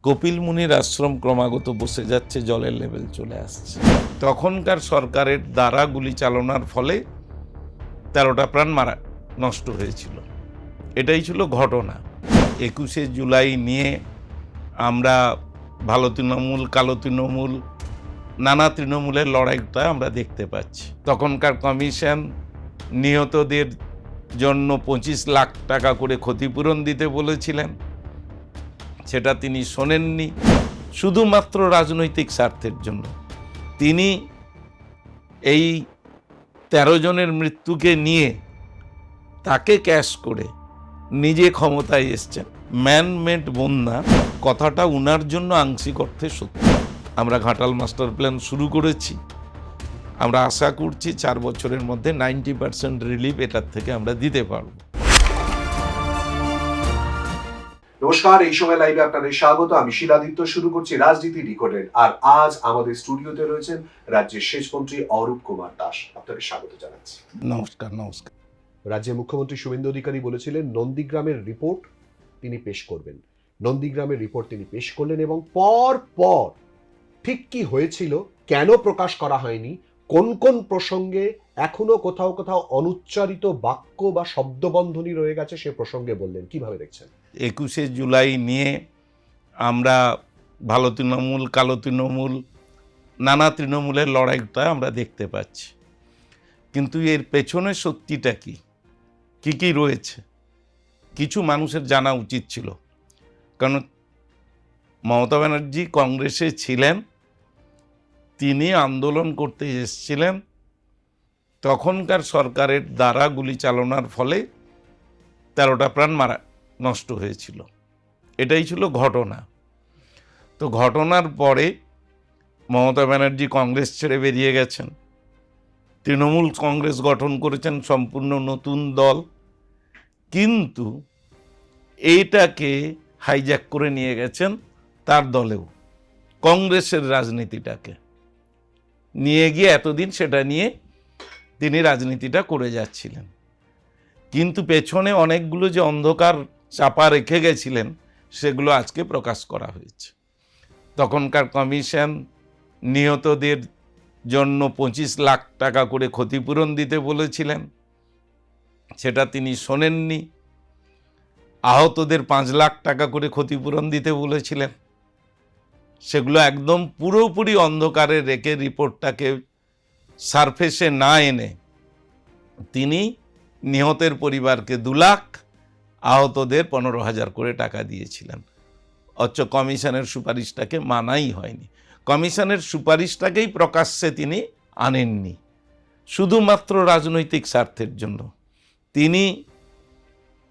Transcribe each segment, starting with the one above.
কপিল মুনির আশ্রম ক্রমাগত বসে যাচ্ছে, জলের লেভেল চলে আসছে। তখনকার সরকারের দ্বারা গুলি চালনার ফলে 13টা প্রাণ নষ্ট হয়েছিল। এটাই ছিল ঘটনা। 21শে জুলাই নিয়ে আমরা ভালো তৃণমূল, কালো তৃণমূল, নানা তৃণমূলের লড়াইটা আমরা দেখতে পাচ্ছি। তখনকার কমিশন নিহতদের জন্য 25 লাখ টাকা করে ক্ষতিপূরণ দিতে বলেছিলেন, সেটা তিনি শোনেননি। শুধুমাত্র রাজনৈতিক স্বার্থের জন্য তিনি এই 13 জনের মৃত্যুকে নিয়ে তাকে ক্যাশ করে নিজে ক্ষমতায় এসছেন। ম্যানমেড বন্যা কথাটা উনার জন্য আংশিক অর্থে সত্য। আমরা ঘাটাল মাস্টার প্ল্যান শুরু করেছি। আমরা আশা করছি 4 বছরের মধ্যে 90% রিলিফ এটার থেকে আমরা দিতে পারব। নমস্কার, এই সময় লাইভে আপনাদের স্বাগত। আমি শিলাদিত্য। শুরু করছি রাজনীতি ডিকোডেড। আর আজ আমাদের স্টুডিওতে রয়েছেন রাজ্যের সেচ মন্ত্রী অরূপ কুমার দাস। আপনাদের স্বাগত জানাচ্ছি। নমস্কার। নমস্কার। রাজ্যের মুখ্যমন্ত্রী শুভেন্দু অধিকারী বলেছিলেন নন্দীগ্রামের রিপোর্ট তিনি পেশ করবেন। নন্দীগ্রামের রিপোর্ট তিনি পেশ করলেন এবং পর ঠিক কি হয়েছিল, কেন প্রকাশ করা হয়নি, কোন কোন প্রসঙ্গে এখনো কোথাও কোথাও অনুচ্চারিত বাক্য বা শব্দবন্ধনী রয়ে গেছে সে প্রসঙ্গে বললেন। কিভাবে দেখছেন? 21শে জুলাই নিয়ে আমরা ভালো তৃণমূল, কালো তৃণমূল, নানা তৃণমূলের লড়াইটা আমরা দেখতে পাচ্ছি। কিন্তু এর পেছনে সত্যিটা কি কি রয়েছে কিছু মানুষের জানা উচিত ছিল। কারণ মমতা ব্যানার্জি কংগ্রেসে ছিলেন, তিনি আন্দোলন করতে এসেছিলেন। তখনকার সরকারের দ্বারা গুলি চালনার ফলে 13টা প্রাণ নষ্ট হয়েছিল। এটাই ছিল ঘটনা। তো ঘটনার পরে মমতা ব্যানার্জি কংগ্রেস ছেড়ে বেরিয়ে গেছেন, তৃণমূল কংগ্রেস গঠন করেছেন, সম্পূর্ণ নতুন দল। কিন্তু এইটাকে হাইজ্যাক করে নিয়ে গেছেন তার দলেও, কংগ্রেসের রাজনীতিটাকে নিয়ে গিয়ে এতদিন সেটা নিয়ে তিনি রাজনীতিটা করে যাচ্ছিলেন। কিন্তু পেছনে অনেকগুলো যে অন্ধকার চাপা রেখে গেছিলেন সেগুলো আজকে প্রকাশ করা হয়েছে। তখনকার কমিশন নিহতদের জন্য 25 লাখ টাকা করে ক্ষতিপূরণ দিতে বলেছিলেন, সেটা তিনি শোনেননি। আহতদের 5 লাখ টাকা করে ক্ষতিপূরণ দিতে বলেছিলেন, সেগুলো একদম পুরোপুরি অন্ধকারে রেখে রিপোর্টটাকে সারফেসে না এনে তিনি নিহতের পরিবারকে 2 লাখ, আহতদের 15,000 করে টাকা দিয়েছিলেন। অথচ কমিশনের সুপারিশটাকে মানাই হয়নি। কমিশনের সুপারিশটাকেই প্রকাশ্যে তিনি আনেননি, শুধুমাত্র রাজনৈতিক স্বার্থের জন্য তিনি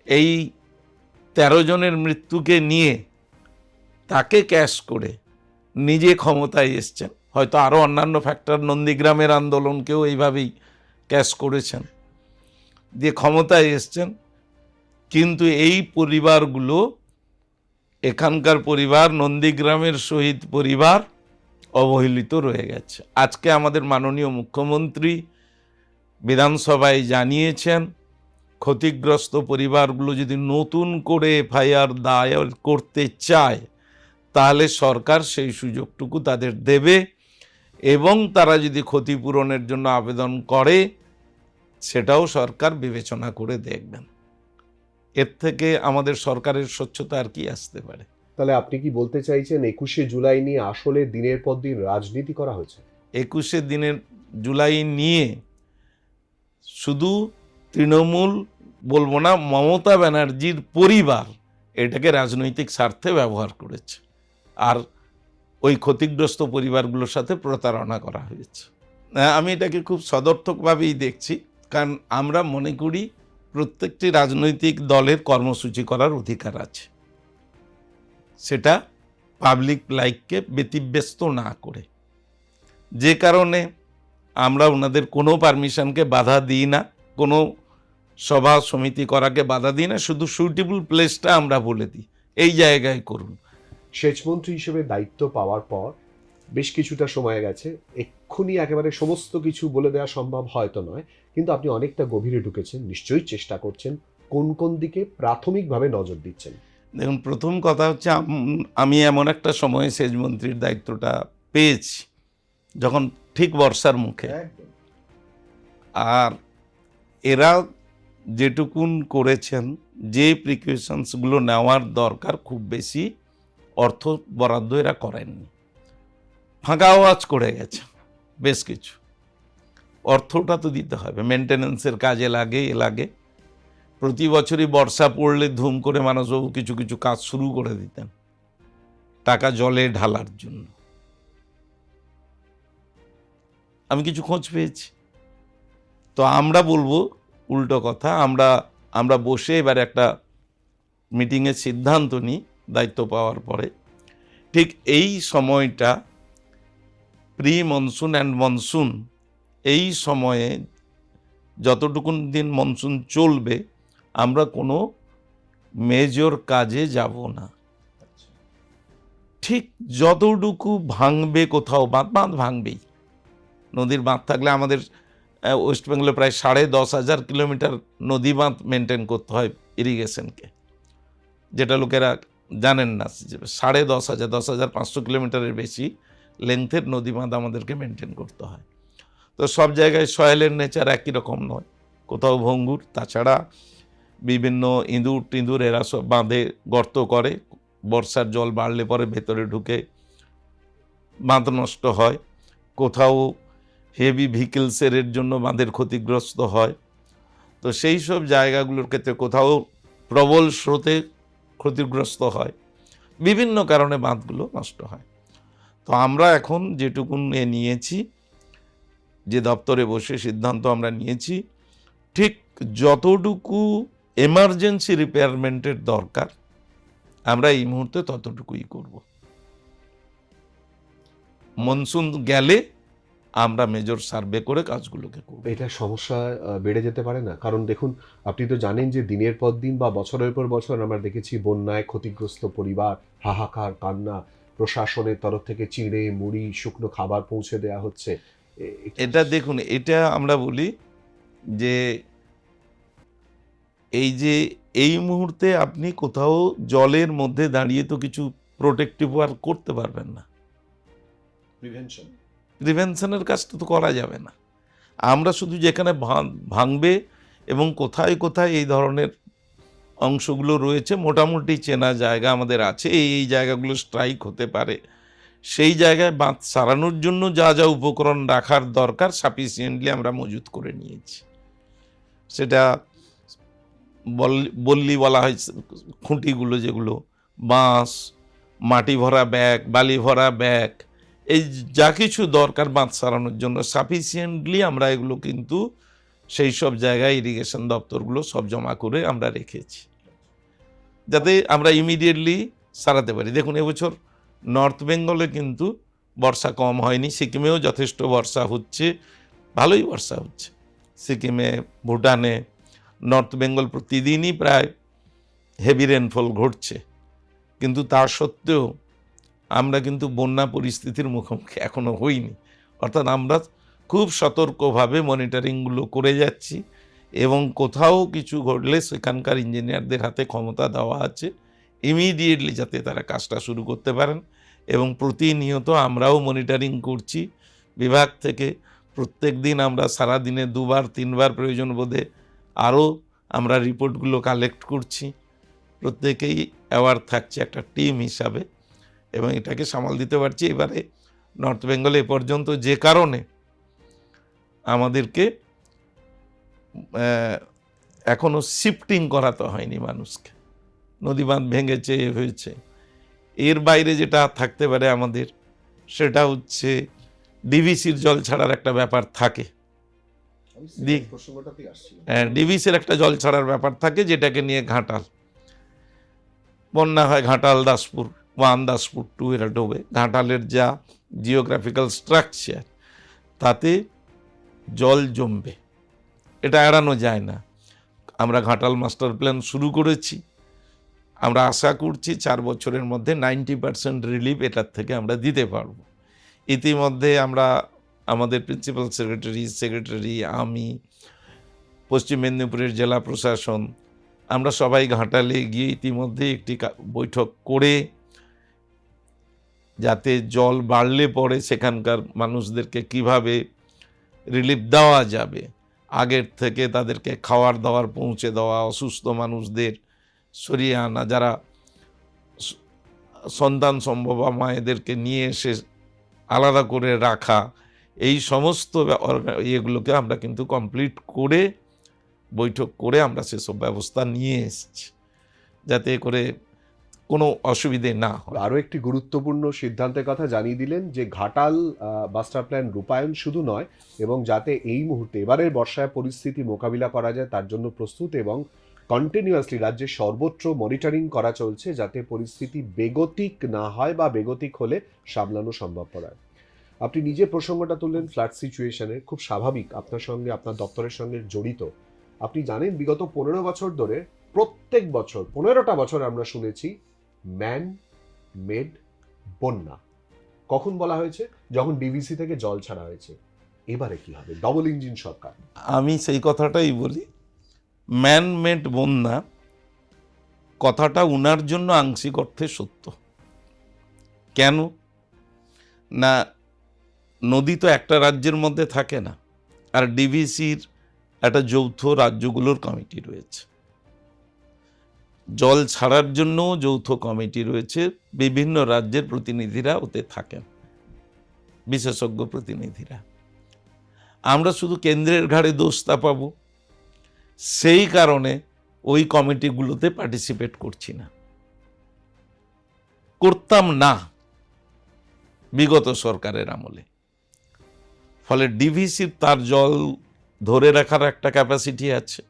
এই 13 জনের মৃত্যুকে নিয়ে তাকে ক্যাশ করে নিজে ক্ষমতায় এসছেন। হয়তো আরও অন্যান্য ফ্যাক্টর, নন্দীগ্রামের আন্দোলনকেও এইভাবেই ক্যাশ করেছেন, দিয়ে ক্ষমতায় এসছেন। কিন্তু এই পরিবারগুলো, এখানকার পরিবার, নন্দীগ্রামের শহীদ পরিবার অবহেলিত রয়ে গেছে। আজকে আমাদের মাননীয় মুখ্যমন্ত্রী বিধানসভায় জানিয়েছেন, ক্ষতিগ্রস্ত পরিবারগুলো যদি নতুন করে এফআইআর দায়ের করতে চায় তাহলে সরকার সেই সুযোগটুকু তাদের দেবে, এবং তারা যদি ক্ষতিপূরণের জন্য আবেদন করে সেটাও সরকার বিবেচনা করে দেখবেন। এর থেকে আমাদের সরকারের স্বচ্ছতা আর কি আসতে পারে? তাহলে আপনি কি বলতে চাইছেন 21শে জুলাই নিয়ে আসলে দিনের পর দিন রাজনীতি করা হয়েছে? 21শে জুলাই নিয়ে শুধু তৃণমূল বলবো না, মমতা ব্যানার্জির পরিবার এটাকে রাজনৈতিক স্বার্থে ব্যবহার করেছে, আর ওই ক্ষতিগ্রস্ত পরিবারগুলোর সাথে প্রতারণা করা হয়েছে। আমি এটাকে খুব সদর্থকভাবেই দেখছি, কারণ আমরা মনে করি প্রত্যেকটি রাজনৈতিক দলের কর্মসূচি করার অধিকার আছে, সেটা পাবলিক লাইফকে ব্যতিব্যস্ত না করে। যে কারণে আমরা ওনাদের কোনো পারমিশনকে বাধা দিই না, কোনো সভা সমিতি করাকে বাধা দিই না, শুধু সুইটেবল প্লেসটা আমরা বলে দিই এই জায়গায় করুন। সেচমন্ত্রী হিসেবে দায়িত্ব পাওয়ার পর বেশ কিছুটা সময় গেছে, এক্ষুনি একেবারে সমস্ত কিছু বলে দেওয়া সম্ভব হয়তো নয়, কিন্তু আপনি অনেকটা গভীরে ঢুকেছেন, নিশ্চয়ই চেষ্টা করছেন। কোন কোন দিকে প্রাথমিকভাবে নজর দিচ্ছেন? দেখুন, প্রথম কথা হচ্ছে আমি এমন একটা সময়ে সেচ মন্ত্রীর দায়িত্বটা পেয়েছি যখন ঠিক বর্ষার মুখে, আর এরা যেটুকুন করেছেন, যে প্রিকশনসগুলো নেওয়ার দরকার, খুব বেশি অর্থ বরাদ্দ এরা করেননি, ফাঁকা আওয়াজ করে গেছে বেশ কিছু। অর্থটা তো দিতে হবে, মেনটেন্যান্সের কাজে লাগে, লাগে। প্রতি বছরই বর্ষা পড়লে ধুম করে মানসবাবু কিছু কিছু কাজ শুরু করে দিতেন টাকা জলে ঢালার জন্য। আমি কিছু খোঁজ পেয়েছি। তো আমরা বলবো উল্টো কথা, আমরা বসে এবার একটা মিটিংয়ের সিদ্ধান্ত নিই দায়িত্ব পাওয়ার পরে, ঠিক এই সময়টা প্রি মনসুন অ্যান্ড মনসুন, এই সময়ে যতটুকুন দিন মনসুন চলবে আমরা কোনো মেজর কাজে যাব না। ঠিক যতটুকু ভাঙবে, কোথাও বাঁধ ভাঙবেই। নদীর বাঁধ থাকলে আমাদের ওয়েস্ট বেঙ্গলে প্রায় 10,500 কিলোমিটার নদী বাঁধ মেনটেন করতে হয় ইরিগেশনকে, যেটা লোকেরা জানেন না। 10,500 10,500 কিলোমিটারের বেশি লেন্থের নদী বাঁধ আমাদেরকে মেনটেন করতে হয়। তো সব জায়গায় সয়েলের নেচার একই রকম নয়, কোথাও ভঙ্গুর। তাছাড়া বিভিন্ন ইঁদুর এরা সব বাঁধে গর্ত করে, বর্ষার জল বাড়লে পরে ভেতরে ঢুকে বাঁধ নষ্ট হয়। কোথাও হেভি ভেহিকেলসের জন্য বাঁধের ক্ষতিগ্রস্ত হয়। তো সেই সব জায়গাগুলোর ক্ষেত্রে কোথাও প্রবল স্রোতে ক্ষতিগ্রস্ত হয়, বিভিন্ন কারণে বাঁধগুলো নষ্ট হয়। তো আমরা এখন যেটুকুন নিয়েছি, যে দপ্তরে বসে সিদ্ধান্ত আমরা নিয়েছি, ঠিক যতটুকু এমার্জেন্সি রিপেয়ারমেন্টের দরকার আমরা এই মুহূর্তে ততটুকুই করব। মনসুন গেলে আমরা মেজর সার্ভে করে কাজগুলোকে করব। এটা সমস্যা বেড়ে যেতে পারে না? কারণ দেখুন, আপনি তো জানেন যে দিনের পর দিন বা বছরের পর বছর আমরা দেখেছি বন্যায় ক্ষতিগ্রস্ত পরিবার, হাহাকার কান্না, প্রশাসনের তরফ থেকে চিড়ে মুড়ি শুকনো খাবার পৌঁছে দেওয়া হচ্ছে। এটা দেখুন, এটা আমরা বলি যে এই মুহূর্তে আপনি কোথাও জলের মধ্যে দাঁড়িয়ে তো কিছু প্রোটেক্টিভ ওয়ার্ক করতে পারবেন না। প্রিভেনশনের কাজটা তো করা যাবে না। আমরা শুধু যেখানে ভাঙবে এবং কোথায় কোথায় এই ধরনের অংশগুলো রয়েছে মোটামুটি চেনা জায়গা আমাদের আছে, এই জায়গাগুলো স্ট্রাইক হতে পারে, সেই জায়গায় বাঁধ সারানোর জন্য যা যা উপকরণ রাখার দরকার সাফিসিয়েন্টলি আমরা মজুত করে নিয়েছি। সেটা বললি বলা হয়, খুঁটিগুলো যেগুলো, বাঁশ, মাটি ভরা ব্যাগ, বালি ভরা ব্যাগ, এই যা কিছু দরকার বাঁধ সারানোর জন্য সাফিসিয়েন্টলি আমরা এগুলো কিন্তু সেই সব জায়গায় ইরিগেশন দপ্তরগুলো সব জমা করে আমরা রেখেছি, যাতে আমরা ইমিডিয়েটলি সারাতে পারি। দেখুন, এবছর নর্থ বেঙ্গলে কিন্তু বর্ষা কম হয়নি, সিকিমেও যথেষ্ট বর্ষা হচ্ছে, ভালোই বর্ষা হচ্ছে সিকিমে, ভুটানে। নর্থ বেঙ্গল প্রতিদিনই প্রায় হেভি রেনফল ঘটছে, কিন্তু তা সত্ত্বেও আমরা কিন্তু বন্যা পরিস্থিতির মুখোমুখি এখনো হইনি। অর্থাৎ আমরা খুব সতর্কভাবে মনিটরিংগুলো করে যাচ্ছি, এবং কোথাও কিছু ঘটলে সেখানকার ইঞ্জিনিয়ারদের হাতে ক্ষমতা দেওয়া আছে ইমিডিয়েটলি যাতে তারা কাজটা শুরু করতে পারেন। এবং প্রতিনিয়ত আমরাও মনিটরিং করছি বিভাগ থেকে। প্রত্যেক দিন আমরা সারাদিনে 2-3 বার প্রয়োজন বোধে আরও আমরা রিপোর্টগুলো কালেক্ট করছি। প্রত্যেকেই অ্যাওয়ার থাকছে একটা টিম হিসাবে, এবং এটাকে সামাল দিতে পারছি। এবারে নর্থ বেঙ্গলে এ পর্যন্ত যে কারণে আমাদেরকে এখনও শিফটিং করাতে হয়নি মানুষকে, নদী বাঁধ ভেঙেছে, এ হয়েছে, এর বাইরে যেটা থাকতে পারে আমাদের, সেটা হচ্ছে ডিভিসির জল ছাড়ার একটা ব্যাপার থাকে। ডিভিসির একটা জল ছাড়ার ব্যাপার থাকে, যেটাকে নিয়ে ঘাটাল বন্যা হয়, ঘাটাল দাসপুর 1, দাসপুর 2 এরা ডোবে। ঘাটালের যা জিওগ্রাফিক্যাল স্ট্রাকচার, তাতে জল জমবে, এটা এড়ানো যায় না। আমরা ঘাটাল মাস্টার প্ল্যান শুরু করেছি, আমরা আশা করছি 4 বছরের মধ্যে 90% রিলিফ এটার থেকে আমরা দিতে পারব। ইতিমধ্যে আমরা আমাদের প্রিন্সিপাল সেক্রেটারি, আমি, পশ্চিম মেদিনীপুরের জেলা প্রশাসন, আমরা সবাই ঘাটালে গিয়ে ইতিমধ্যে একটি বৈঠক করে যাতে জল বাড়লে পরে সেখানকার মানুষদেরকে কিভাবে রিলিফ দেওয়া যাবে, আগের থেকে তাদেরকে খাওয়ার দাওয়ার পৌঁছে দেওয়া, অসুস্থ মানুষদের সরিয়ে আনা, যারা সন্তান সম্ভব মায়েদেরকে নিয়ে এসে আলাদা করে রাখা, এই সমস্ত এগুলোকে আমরা কিন্তু কমপ্লিট করে বৈঠক করে আমরা সেসব ব্যবস্থা নিয়ে এসেছি যাতে করে কোনো অসুবিধে না হয়। আরও একটি গুরুত্বপূর্ণ সিদ্ধান্তের কথা জানিয়ে দিলেন যে ঘাটাল মাস্টার প্ল্যান রূপায়ণ শুধু নয়, এবং যাতে এই মুহূর্তে এবারের বর্ষায় পরিস্থিতি মোকাবিলা করা যায় তার জন্য প্রস্তুত, এবং কন্টিনিউয়াসলি রাজ্যে সর্বত্র মনিটরিং করা চলছে যাতে পরিস্থিতি বেগতিক না হয় বা বেগতিক হলে সামলানো সম্ভবপর হয়। আপনি নিজে প্রসঙ্গটা তুললেন ফ্লাড সিচুয়েশনে, খুব স্বাভাবিক, আপনার সঙ্গে আপনার দপ্তরের সঙ্গে জড়িত। আপনি জানেন বিগত 15 বছর ধরে প্রত্যেক বছর 15টা বছর আমরা শুনেছি ম্যান মেড বন্যা। কখন বলা হয়েছে? যখন ডিভিসি থেকে জল ছাড়া হয়েছে। এবারে কি হবে? ডবল ইঞ্জিন সরকার। আমি সেই কথাটাই বলি, ম্যান মেড বন্যা কথাটা উনার জন্য আংশিক অর্থে সত্য। কেন না, নদী তো একটা রাজ্যের মধ্যে থাকে না, আর ডিভিসির একটা যৌথ রাজ্যগুলোর কমিটি রয়েছে, জল ছাড়ার জন্য যৌথ কমিটি রয়েছে, বিভিন্ন রাজ্যের প্রতিনিধিরা ওতে থাকেন, বিশেষজ্ঞ প্রতিনিধিরা। আমরা শুধু কেন্দ্রের ঘাড়ে দোষটা পাবো, সেই কারণে ওই কমিটিগুলোতে পার্টিসিপেট করছি না, করতাম না বিগত সরকারের আমলে। ফলে ডিভিসির তার জল ধরে রাখার একটা ক্যাপাসিটি আছে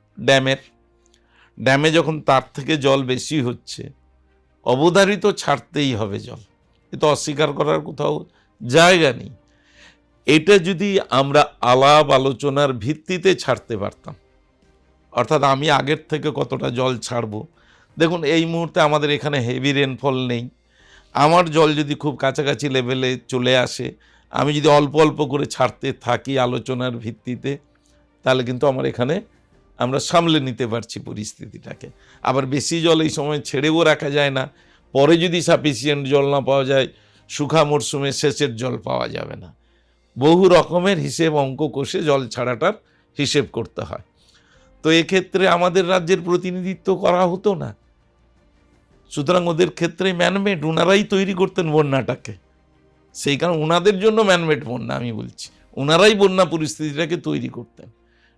ড্যামে যখন তার থেকে জল বেশি হচ্ছে অবধারিত ছাড়তেই হবে জল, এ তো অস্বীকার করার কোথাও জায়গা নেই। এটা যদি আমরা আলাপ আলোচনার ভিত্তিতে ছাড়তে পারতাম, অর্থাৎ আমি আগের থেকে কতটা জল ছাড়বো, দেখুন এই মুহূর্তে আমাদের এখানে হেভি রেনফল নেই, আমার জল যদি খুব কাছাকাছি লেভেলে চলে আসে, আমি যদি অল্প অল্প করে ছাড়তে থাকি আলোচনার ভিত্তিতে, তাহলে কিন্তু আমার এখানে আমরা সামলে নিতে পারছি পরিস্থিতিটাকে। আবার বেশি জল এই সময় ছেড়েও রাখা যায় না, পরে যদি সাফিসিয়েন্ট জল না পাওয়া যায় শুখা মরশুমে সেচের জল পাওয়া যাবে না, বহু রকমের হিসেব অঙ্ক কষে জল ছাড়াটার হিসেব করতে হয়। তো এক্ষেত্রে আমাদের রাজ্যের প্রতিনিধিত্ব করা হতো না, সুতরাং ওদের ক্ষেত্রে ম্যানমেড, ওনারাই তৈরি করতেন বন্যাটাকে, সেই কারণে ওনাদের জন্য ম্যানমেড বন্যা আমি বলছি, ওনারাই বন্যা পরিস্থিতিটাকে তৈরি করতেন,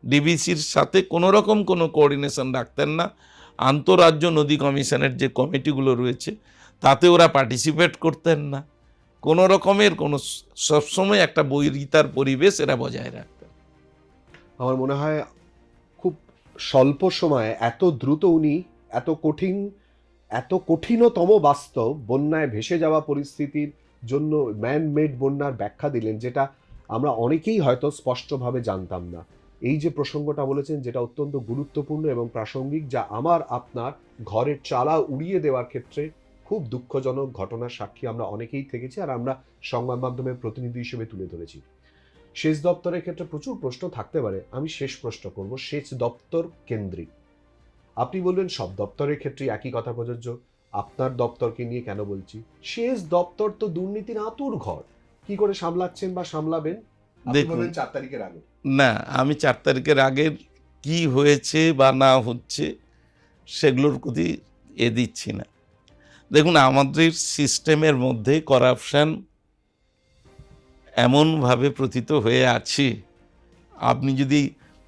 ডিবিসির সাথে কোনো রকম কোনো কোঅর্ডিনেশন রাখতেন না। আন্তঃরাজ্য নদী কমিশনের যে কমিটিগুলো রয়েছে তাতে ওরা পার্টিসিপেট করতেন না, কোনো রকমের কোনো, সবসময় একটা বৈরিতার পরিবেশ এরা বজায় রাখতেন। আমার মনে হয় খুব স্বল্প সময়ে এত দ্রুত উনি এত কঠিনতম বাস্তব বন্যায় ভেসে যাওয়া পরিস্থিতির জন্য ম্যান মেড বন্যার ব্যাখ্যা দিলেন, যেটা আমরা অনেকেই হয়তো স্পষ্টভাবে জানতাম না। এই যে প্রসঙ্গটা বলেছেন যেটা অত্যন্ত গুরুত্বপূর্ণ এবং প্রাসঙ্গিক, যা আমার আপনার ঘরের চালা উড়িয়ে দেওয়ার ক্ষেত্রে খুব দুঃখজনক ঘটনার সাক্ষী আমরা অনেকেই থেকেছি, আর আমরা সংবাদ মাধ্যমের প্রতিনিধি হিসেবে তুলে ধরেছি। সেচ দপ্তরের ক্ষেত্রে প্রচুর প্রশ্ন থাকতে পারে, আমি শেষ প্রশ্ন করব সেচ দপ্তর কেন্দ্রিক। আপনি বলবেন সব দপ্তরের ক্ষেত্রে একই কথা প্রযোজ্য, আপনার দপ্তরকে নিয়ে কেন বলছি? সেচ দপ্তর তো দুর্নীতির আঁতুর ঘর, কি করে সামলাচ্ছেন বা সামলাবেন? দেখুন 4 তারিখের আগে না, আমি 4 তারিখের আগের কি হয়েছে বা না হচ্ছে সেগুলোর প্রতি দিচ্ছি না। দেখুন আমাদের সিস্টেমের মধ্যে করাপশন এমনভাবে প্রতীত হয়ে আছে, আপনি যদি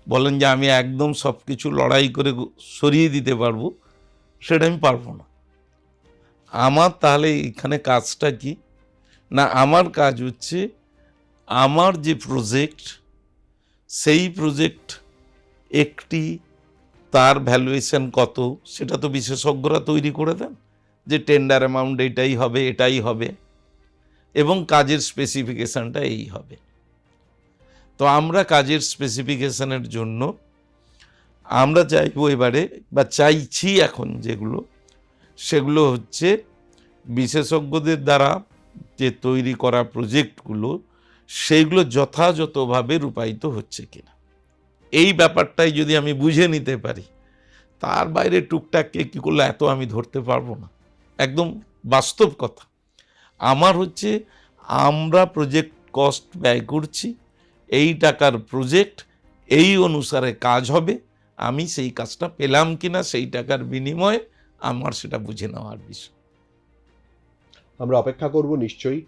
বলেন যে আমি একদম সব কিছু লড়াই করে সরিয়ে দিতে পারবো, সেটা আমি পারবো না। আমার তাহলে এখানে কাজটা কি না, আমার কাজ হচ্ছে আমার যে প্রজেক্ট, সেই প্রজেক্ট একটি তার ভ্যালুয়েশন কত সেটা তো বিশেষজ্ঞরা তৈরি করে দেন, যে টেন্ডার অ্যামাউন্ট এটাই হবে এবং কাজের স্পেসিফিকেশানটা এই হবে। তো আমরা কাজের স্পেসিফিকেশানের জন্য আমরা চাইবো এবারে, বা চাইছি এখন যেগুলো, সেগুলো হচ্ছে বিশেষজ্ঞদের দ্বারা যে তৈরি করা প্রজেক্টগুলো সেইগুলো যথাযথভাবে রূপায়িত হচ্ছে কিনা, এই ব্যাপারটাই যদি আমি বুঝে নিতে পারি, তার বাইরে টুকটাক কে কী করলো এত আমি ধরতে পারবো না, একদম বাস্তব কথা। আমার হচ্ছে আমরা প্রজেক্ট কস্ট ব্যয় করছি, এই টাকার প্রজেক্ট এই অনুসারে কাজ হবে, আমি সেই কাজটা পেলাম কিনা সেই টাকার বিনিময়ে আমার সেটা বুঝে নেওয়ার বিষয়। আমরা অপেক্ষা করব নিশ্চয়ই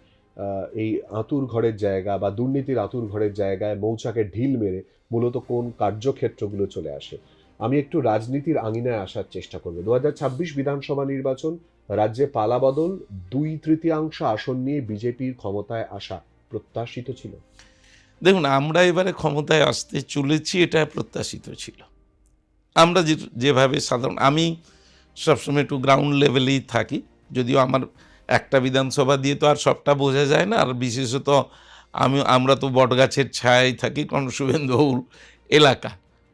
এই আঁতুর ঘরের জায়গা বা দুর্নীতির আঁতুর ঘরের জায়গায় মৌচাকে ঢিল মেরে মূলত কোন কার্যক্ষেত্রগুলো চলে আসে। আমি একটু রাজনীতির আঙিনায় আসার চেষ্টা করব। 2026 বিধানসভা নির্বাচন, রাজ্যে পালাবদল, 2/3 আসন নিয়ে বিজেপির ক্ষমতায় আসা প্রত্যাশিত ছিল? দেখুন, আমরা এবারে ক্ষমতায় আসতে চলেছি, এটা প্রত্যাশিত ছিল। আমরা যেভাবে সাধারণ, আমি সবসময় একটু গ্রাউন্ড লেভেলেই থাকি, যদিও আমার একটা বিধানসভা দিয়ে তো আর সবটা বোঝা যায় না, আর বিশেষত আমরা তো বটগাছের ছায়ায় থাকি, কারণ শুভেন্দুবাবুর এলাকা,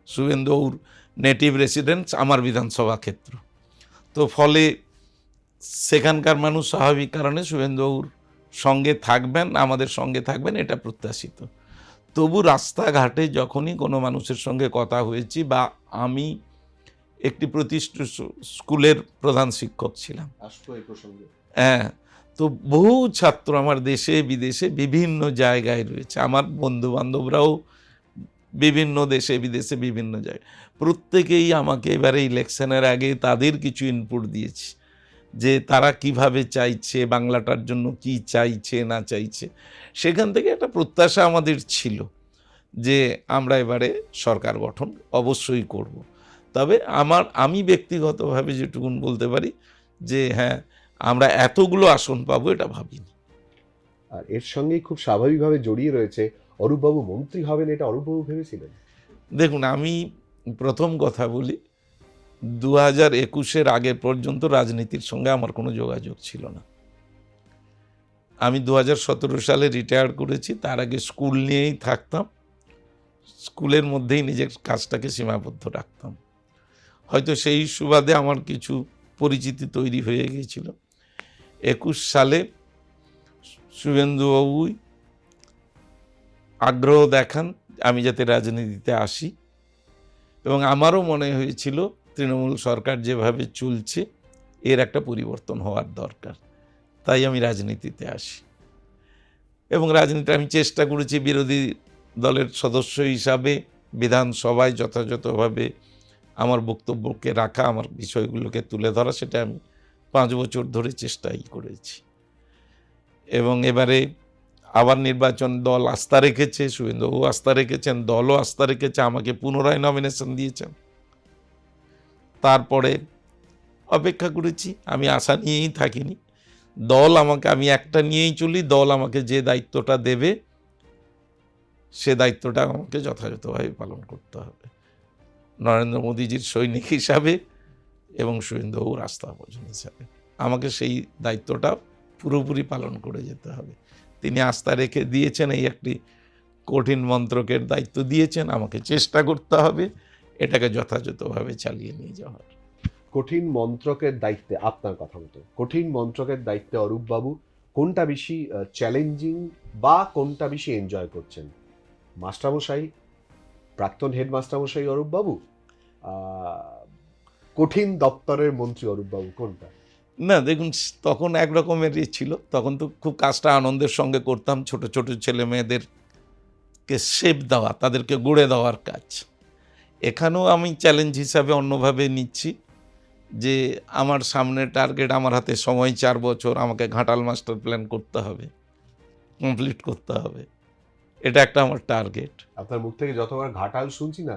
শুভেন্দুবাবুর নেটিভ রেসিডেন্স আমার বিধানসভা ক্ষেত্র, তো ফলে সেখানকার মানুষ স্বাভাবিক কারণে শুভেন্দুবাবুর সঙ্গে থাকবেন, আমাদের সঙ্গে থাকবেন, এটা প্রত্যাশিত। তবু রাস্তাঘাটে যখনই কোনো মানুষের সঙ্গে কথা হয়েছি, বা আমি একটি প্রতিষ্ঠিত স্কুলের প্রধান শিক্ষক ছিলাম, আসবো এই প্রসঙ্গে। হ্যাঁ, তো বহু ছাত্র আমার দেশে বিদেশে বিভিন্ন জায়গায় রয়েছে, আমার বন্ধুবান্ধবরাও বিভিন্ন দেশে বিদেশে বিভিন্ন জায়গায়, প্রত্যেকেই আমাকে এবারে ইলেকশনের আগে তাদের কিছু ইনপুট দিয়েছে যে তারা কিভাবে চাইছে, বাংলাটার জন্য কি চাইছে না চাইছে। সেখান থেকে একটা প্রত্যাশা আমাদের ছিল যে আমরা এবারে সরকার গঠন অবশ্যই করব। তবে আমি ব্যক্তিগতভাবে যেটুকুন বলতে পারি যে হ্যাঁ, আমরা এতগুলো আসন পাবো এটা ভাবিনি। আর এর সঙ্গেই খুব স্বাভাবিকভাবে জড়িয়ে রয়েছে অরূপবাবু মন্ত্রী হবেন, এটা অরূপবাবু ভেবেছিলেন? দেখুন, আমি প্রথম কথা বলি, 2021-এর আগে পর্যন্ত রাজনীতির সঙ্গে আমার কোনো যোগাযোগ ছিল না। আমি 2017 সালে রিটায়ার করেছি, তার আগে স্কুল নিয়েই থাকতাম, স্কুলের মধ্যেই নিজের কাজটাকে সীমাবদ্ধ রাখতাম। হয়তো সেই সুবাদে আমার কিছু পরিচিতি তৈরি হয়ে গিয়েছিল। 21 সালে শুভেন্দুবাবুই আগ্রহ দেখান আমি যাতে রাজনীতিতে আসি, এবং আমারও মনে হয়েছিল তৃণমূল সরকার যেভাবে চলছে এর একটা পরিবর্তন হওয়ার দরকার, তাই আমি রাজনীতিতে আসি। এবং রাজনীতি আমি চেষ্টা করেছি বিরোধী দলের সদস্য হিসাবে বিধানসভায় যথাযথভাবে আমার বক্তব্যকে রাখা, আমার বিষয়গুলোকে তুলে ধরা, সেটা আমি 5 বছর ধরে চেষ্টাই করেছি। এবং এবারে আবার নির্বাচন, দল আস্থা রেখেছে, শুভেন্দুবাবু আস্থা রেখেছেন, দলও আস্থা রেখেছে, আমাকে পুনরায় নমিনেশন দিয়েছেন। তারপরে অপেক্ষা করেছি, আমি আশা নিয়েই থাকিনি, দল আমাকে, আমি একটা নিয়েই চলি, দল আমাকে যে দায়িত্বটা দেবে সে দায়িত্বটা আমাকে যথাযথভাবে পালন করতে হবে, নরেন্দ্র মোদীজির সৈনিক হিসাবে এবং শুভেন্দুবাবুর আস্থাভাজন হিসাবে আমাকে সেই দায়িত্বটা পুরোপুরি পালন করে যেতে হবে। তিনি আস্থা রেখে দিয়েছেন, এই একটি কঠিন মন্ত্রকের দায়িত্ব দিয়েছেন, আমাকে চেষ্টা করতে হবে এটাকে যথাযথভাবে চালিয়ে নিয়ে যাওয়ার। কঠিন মন্ত্রকের দায়িত্বে, আপনার কথা মতো কঠিন মন্ত্রকের দায়িত্বে অরূপবাবু কোনটা বেশি চ্যালেঞ্জিং বা কোনটা বেশি এনজয় করছেন? মাস্টারমশাই, প্রাক্তন হেড মাস্টারমশাই অরূপবাবু, কঠিন দপ্তরের মন্ত্রী অরূপবাবু, কোনটা? না দেখুন, তখন একরকমেরই ছিল, তখন তো খুব কাজটা আনন্দের সঙ্গে করতাম, ছোট ছোট ছেলে মেয়েদেরকে শেপ দেওয়া, তাদেরকে গড়ে দেওয়ার কাজ। এখানেও আমি চ্যালেঞ্জ হিসাবে অন্যভাবে নিচ্ছি যে আমার সামনে টার্গেট, আমার হাতে সময় 4 বছর, আমাকে ঘাটাল মাস্টার প্ল্যান করতে হবে, কমপ্লিট করতে হবে, এটা একটা আমার টার্গেট। আপনার মুখ থেকে যতবার ঘাটাল শুনছি না,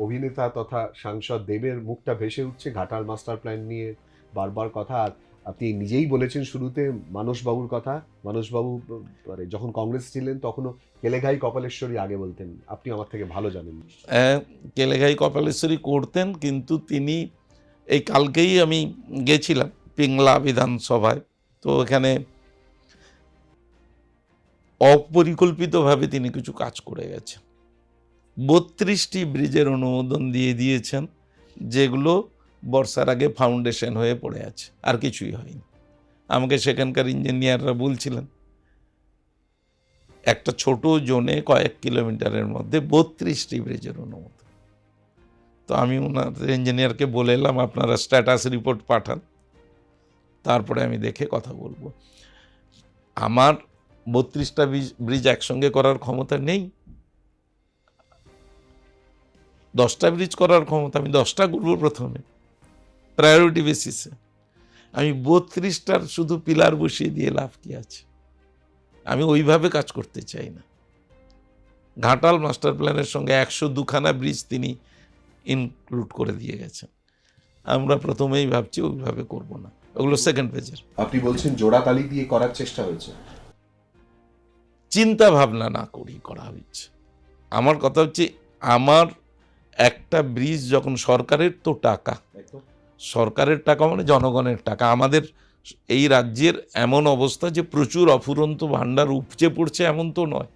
অভিনেতা তথা সাংসদ দেবের মুখটা ভেসে উঠছে ঘাটাল মাস্টার প্ল্যান নিয়ে বারবার কথা। আর আপনি নিজেই বলেছেন শুরুতে মানসবাবুর কথা। মানসবাবু মানে যখন কংগ্রেস ছিলেন তখনও কেলেঘাই কপালেশ্বরী আগে বলতেন, আপনি আমার থেকে ভালো জানেন। কেলেঘাই কপালেশ্বরী করতেন, কিন্তু তিনি, এই কালকেই আমি গেছিলাম পিংলা বিধানসভায়, তো এখানে অপরিকল্পিতভাবে তিনি কিছু কাজ করে গেছেন। 32টি ব্রিজের অনুমোদন দিয়ে দিয়েছেন, যেগুলো বর্ষার আগে ফাউন্ডেশন হয়ে পড়ে আছে, আর কিছুই হয়নি। আমাকে সেখানকার ইঞ্জিনিয়াররা বলছিলেন একটা ছোট জোনে কয়েক কিলোমিটারের মধ্যে 32টি ব্রিজের অনুমোদন, তো আমি ওনাদের ইঞ্জিনিয়ারকে বলে এলাম আপনারা স্ট্যাটাস রিপোর্ট পাঠান, তারপরে আমি দেখে কথা বলবো। আমার 32টা ব্রিজ একসঙ্গে করার ক্ষমতা নেই, 10টা ব্রিজ করার ক্ষমতা, আমি 10টা করবো প্রথমে প্রায়োরিটি বেসিসে। আমি 32টার শুধু পিলার বসিয়ে দিয়ে লাভ কি আছে? আমি ওইভাবে কাজ করতে চাই না। ঘাটাল মাস্টার প্ল্যানের সঙ্গে 102খানা ব্রিজ তিনি ইনক্লুড করে দিয়ে গেছেন। আমরা প্রথমেই ভাবছি ওইভাবে করব না, ওগুলো সেকেন্ড পেজের। আপনি বলছেন জোড়াতালি দিয়ে করার চেষ্টা হয়েছে? চিন্তা ভাবনা না করেই করা হয়েছে। আমার কথা হচ্ছে, আমার একটা ব্রিজ যখন সরকারের তো টাকা, সরকারের টাকা মানে জনগণের টাকা। আমাদের এই রাজ্যের এমন অবস্থা যে প্রচুর অফুরন্ত ভাণ্ডার উপচে পড়ছে এমন তো নয়।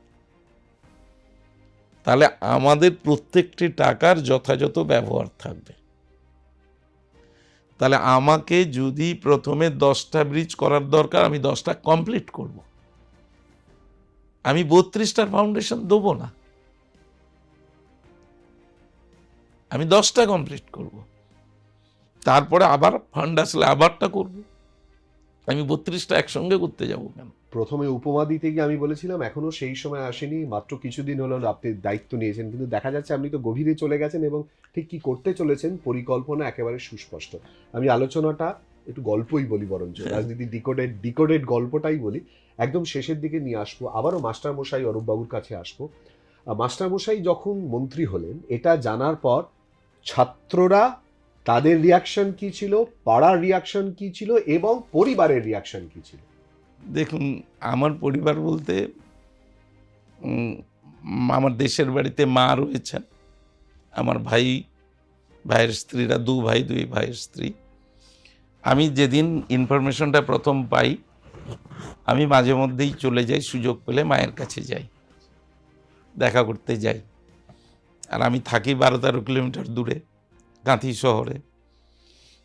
তাহলে আমাদের প্রত্যেকটি টাকার যথাযথ ব্যবহার থাকবে। তাহলে আমাকে যদি প্রথমে 10টা ব্রিজ করার দরকার, আমি 10টা কমপ্লিট করব। আমি 32টার ফাউন্ডেশন দেবো না, আমি 10টা কমপ্লিট করব, তারপরে আবার ফান্ড আসলে আবারটা করব। আমি 32টা একসঙ্গে করতে যাব কেন? প্রথমে উপমা দিতে গিয়ে আমি বলেছিলাম এখনো সেই সময় আসেনি, মাত্র কিছুদিন হলো আপনি দায়িত্ব নিয়েছেন, কিন্তু দেখা যাচ্ছে আপনি তো গভীরে চলে গেছেন এবং ঠিক কি করতে চলেছেন পরিকল্পনা একেবারে সুস্পষ্ট। আমি আলোচনাটা একটু গল্পই বলি, বরঞ্চ রাজনীতি ডিকোডেড গল্পটাই বলি, একদম শেষের দিকে নিয়ে আসবো। আবারও মাস্টারমশাই অরূপবাবুর কাছে আসবো। মাস্টারমশাই যখন মন্ত্রী হলেন, এটা জানার পর ছাত্ররা তাদের রিয়াকশন কি ছিল, পাড়ার রিয়াকশন কি ছিল এবং পরিবারের রিয়াকশন কি ছিল? দেখুন, আমার পরিবার বলতে আমার দেশের বাড়িতে মা রয়েছেন, আমার ভাইয়ের স্ত্রীরা, 2 ভাই 2 ভাইয়ের স্ত্রী। আমি যেদিন ইনফরমেশনটা প্রথম পাই, আমি মাঝে মধ্যেই চলে যাই, সুযোগ পেলে মায়ের কাছে যাই, দেখা করতে যাই। আর আমি থাকি 12-13 কিলোমিটার দূরে কাঁথি শহরে।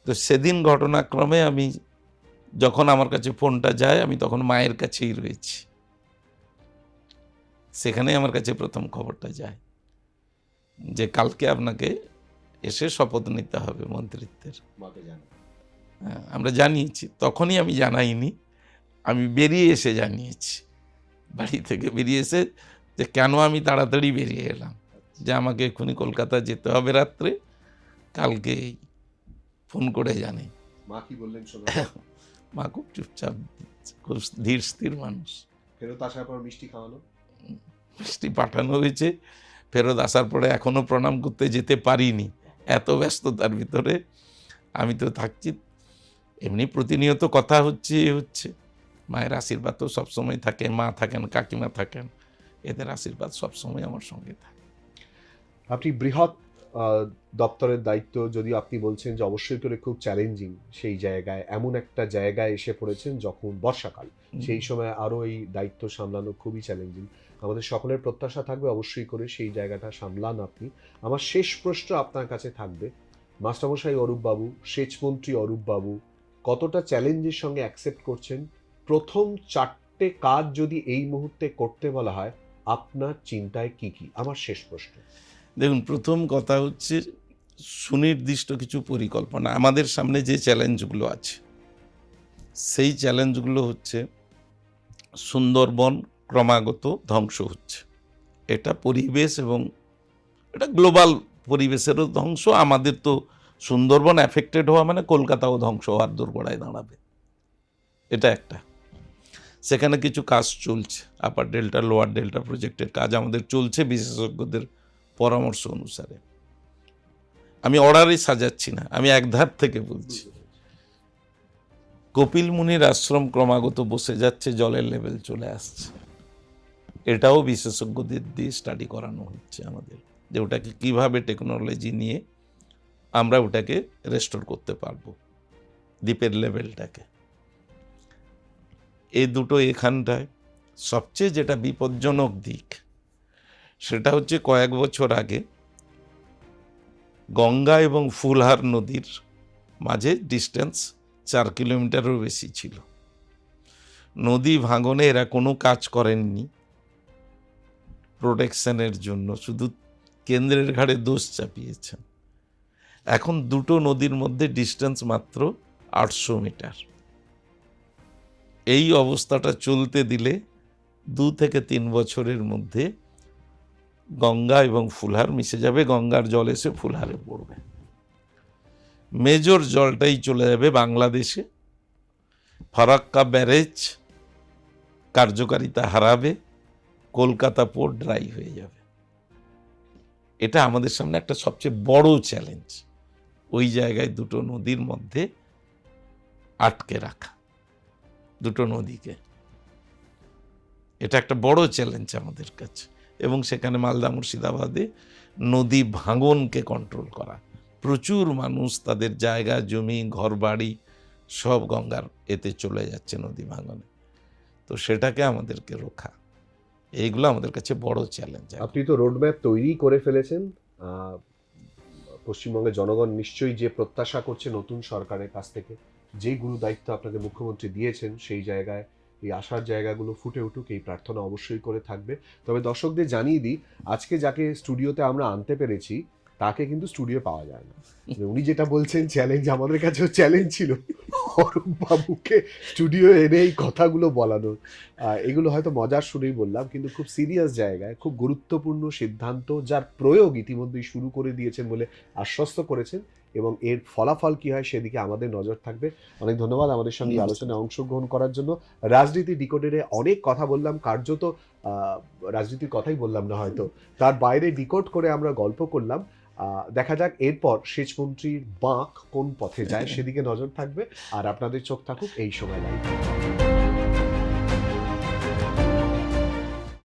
তো সেদিন ঘটনাক্রমে আমি যখন আমার কাছে ফোনটা যায়, আমি তখন মায়ের কাছেই রয়েছি, সেখানে আমার কাছে প্রথম খবরটা যায় যে কালকে আপনাকে এসে শপথ নিতে হবে মন্ত্রিত্বের। হ্যাঁ, আমরা জানিয়েছি, তখনই আমি জানাইনি, আমি বেরিয়ে এসে জানিয়েছি, বাড়ি থেকে বেরিয়ে এসে, যে কেন আমি তাড়াতাড়ি বেরিয়ে এলাম, যে আমাকে এক্ষুনি কলকাতা যেতে হবে রাত্রে, কালকে ফোন করে জানাই। মা কি বললেন? মা খুব চুপচাপ, খুব ধীর স্থির মানুষ। ফেরত আসার পর মিষ্টি খাওয়ানো, মিষ্টি পাঠানো হয়েছে। ফেরত আসার পরে এখনো প্রণাম করতে যেতে পারিনি, এত ব্যস্ততার ভিতরে আমি তো থাকছি। এমনি প্রতিনিয়ত কথা হচ্ছে। মায়ের আশীর্বাদ তো সবসময় থাকে, মা থাকেন, কাকিমা থাকেন, এদের আশীর্বাদ সবসময় আমার সঙ্গে থাকে। আপনি বৃহৎ দপ্তরের দায়িত্ব, যদি আপনি বলছেন যে অবশ্যই করে খুব চ্যালেঞ্জিং, সেই জায়গায় এমন একটা জায়গায় এসে পড়েছেন যখন বর্ষাকাল, সেই সময় আরও এই দায়িত্ব সামলানো খুবই চ্যালেঞ্জিং। আমাদের সকলের প্রত্যাশা থাকবে অবশ্যই করে সেই জায়গাটা সামলান আপনি। আমার শেষ প্রশ্ন আপনার কাছে থাকবে, মাস্টারমশাই অরূপবাবু, সেচমন্ত্রী অরূপবাবু কতটা চ্যালেঞ্জের সঙ্গে অ্যাকসেপ্ট করছেন? প্রথম 4টে কাজ যদি এই মুহূর্তে করতে বলা হয়, আপনার চিন্তায় কি কি? আমার শেষ প্রশ্ন। দেখুন, প্রথম কথা হচ্ছে সুনির্দিষ্ট কিছু পরিকল্পনা। আমাদের সামনে যে চ্যালেঞ্জগুলো আছে, সেই চ্যালেঞ্জগুলো হচ্ছে সুন্দরবন ক্রমাগত ধ্বংস হচ্ছে, এটা পরিবেশ এবং এটা গ্লোবাল পরিবেশেরও ধ্বংস। আমাদের তো সুন্দরবন অ্যাফেক্টেড হওয়া মানে কলকাতাও ধ্বংস হওয়ার দোরগোড়ায় দাঁড়াবে, এটা একটা। সেখানে কিছু কাজ চলছে, আপার ডেল্টা লোয়ার ডেল্টা প্রজেক্টের কাজ আমাদের চলছে বিশেষজ্ঞদের পরামর্শ অনুসারে। আমি অর্ডারে সাজাচ্ছি না, আমি একধার থেকে বলছি। কপিল মুনির আশ্রম ক্রমাগত বসে যাচ্ছে, জলের লেভেল চলে আসছে, এটাও বিশেষজ্ঞদের দিয়ে স্টাডি করানো হচ্ছে আমাদের, যে ওটাকে কিভাবে টেকনোলজি নিয়ে আমরা ওটাকে রেস্টোর করতে পারবো, দ্বীপের লেভেলটাকে। এই দুটো এখানটায় সবচেয়ে যেটা বিপজ্জনক দিক, সেটা হচ্ছে কয়েক বছর আগে গঙ্গা এবং ফুলহার নদীর মাঝে ডিস্টেন্স 4 কিলোমিটারেরও বেশি ছিল। নদী ভাঙনে এরা কোনো কাজ করেননি প্রোটেকশনের জন্য, শুধু কেন্দ্রের ঘাড়ে দোষ চাপিয়েছেন। এখন দুটো নদীর মধ্যে ডিস্টেন্স মাত্র 800 মিটার। এই অবস্থাটা চলতে দিলে 2 থেকে 3 বছরের মধ্যে গঙ্গা এবং ফুলহার মিশে যাবে, গঙ্গার জল এসে ফুলহারে পড়বে, মেজর জলটাই চলে যাবে বাংলাদেশে, ফারাক্কা ব্যারেজ কার্যকারিতা হারাবে, কলকাতা পোর্ট ড্রাই হয়ে যাবে। এটা আমাদের সামনে একটা সবচেয়ে বড় চ্যালেঞ্জ, ওই জায়গায় দুটো নদীর মধ্যে আটকে রাখা দুটো নদীকে। এটা একটা বড় চ্যালেঞ্জ আমাদের কাছে, এবং সেখানে মালদা মুর্শিদাবাদে নদী ভাঙনকে কন্ট্রোল করা। প্রচুর মানুষ তাদের জায়গা জমি ঘরবাড়ি সব গঙ্গার এতে চলে যাচ্ছে নদী ভাঙনে, তো সেটাকে আমাদেরকে রক্ষা, এইগুলো আমাদের কাছে বড় চ্যালেঞ্জ। আপনি তো রোডম্যাপ তৈরি করে ফেলেছেন, পশ্চিমবঙ্গের জনগণ নিশ্চয়ই যে প্রত্যাশা করছে নতুন সরকারের কাছ থেকে, যেই গুরু দায়িত্ব আপনাকে মুখ্যমন্ত্রী দিয়েছেন, সেই জায়গায় এই আশার জায়গাগুলো ফুটে উঠুক, এই প্রার্থনা অবশ্যই করে থাকবে। তবে দর্শকদের জানিয়ে দিই, আজকে যাকে স্টুডিওতে আমরা আনতে পেরেছি তাকে কিন্তু স্টুডিও পাওয়া যায় না। উনি যেটা বলছেন চ্যালেঞ্জ, আমাদের কাছেও চ্যালেঞ্জ ছিল অরূপ বাবুকে স্টুডিও এনে এই কথাগুলো বলানোর। এগুলো হয়তো মজার শুনেই বললাম, কিন্তু খুব সিরিয়াস জায়গায় খুব গুরুত্বপূর্ণ সিদ্ধান্ত, যার প্রয়োগ ইতিমধ্যেই শুরু করে দিয়েছেন বলে আশ্বস্ত করেছেন, এবং এর ফলাফল কি হয় সেদিকে আমাদের নজর থাকবে। অনেক ধন্যবাদ আমাদের সঙ্গে আলোচনায় অংশগ্রহণ করার জন্য। রাজনীতি ডিকোডেডে অনেক কথা বললাম, কার্যত রাজনীতির কথাই বললাম না হয়তো, তার বাইরে ডিকোড করে আমরা গল্প করলাম। দেখা যাক এরপর সেচমন্ত্রীর বাঁক কোন পথে যায়, সেদিকে নজর থাকবে। আর আপনাদের চোখ থাকুক এই সময় লাইভ।